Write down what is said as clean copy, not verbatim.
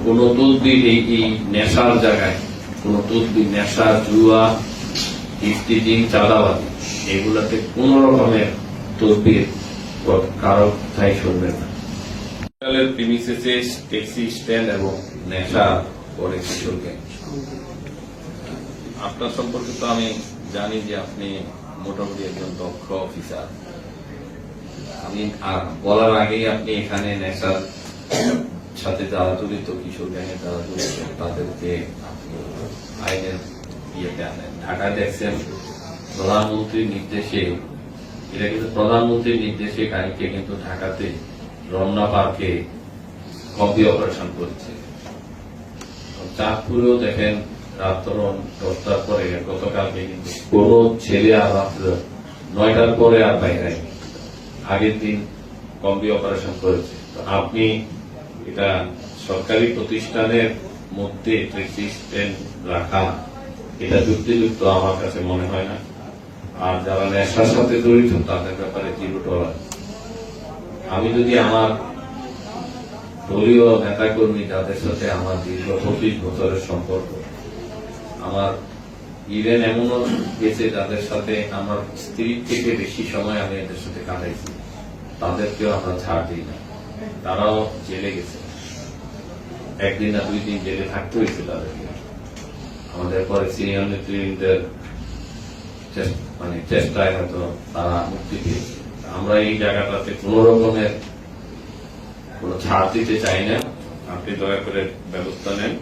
কোন তদবির এই নেশার জায়গায় কোন তদবির নেশা, জুয়া, ইফতিজিং, চাঁদাবাজি এগুলাতে কোন রকমের তদবির কারো কথাই শুনবেন না। প্রিমিসেসে ট্যাক্সি স্ট্যান্ড এবং নেশা করে কিশোরকে। আপনার সম্পর্কে তো আমি জানি যে আপনি মোটামুটি একজন দক্ষ অফিসার। আমি বলার আগেই আপনি এখানে নেশার সাথে যারা জড়িত, কিশোর গ্যাংয়ে যারা জড়িত তাদেরকে আপনি আইনের ইয়েতে আনেন। ঢাকায় দেখছেন প্রধানমন্ত্রীর নির্দেশে, এটা কিন্তু প্রধানমন্ত্রীর নির্দেশে গাড়িকে কিন্তু ঢাকাতে রমনা পার্কে কপি অপারেশন করেছে। চাঁদপুরেও দেখেন রাত 10টার পরে গতকালকে কিন্তু কোন ছেলে আর রাত্র 9টার পরে আর বাইরে, আগের দিন কম্বি অপারেশন করেছে। তো আপনি এটা সরকারি প্রতিষ্ঠানের মধ্যে ট্যাক্সি স্ট্যান্ড রাখা, এটা যুক্তিযুক্ত আমার কাছে মনে হয় না। আর যারা নেশার সাথে জড়িত তাদের ব্যাপারে জিরো টলারেন্স। আমি যদি আমার দলীয় নেতাকর্মী যাদের সাথে আমার দীর্ঘ 25 বছরের সম্পর্ক, আমার ইভেন এমনও গেছে যাদের সাথে আমার স্ত্রীর থেকে বেশি সময় আমি এদের সাথে কাটাইছি, তাদেরকেও আমরা ছাড় দিই না। তারাও জেলে গেছে, একদিন না 2 দিন জেলে থাকতে হয়েছে তাদেরকে। আমাদের পরে সিনিয়র নেতৃবৃন্দের চেষ্টায় হয়তো তারা মুক্তি পেয়েছে। আমরা এই জায়গাটাতে কোন রকমের কোন ছাড় দিতে চাই না। আপনি দয়া করে ব্যবস্থা নেন।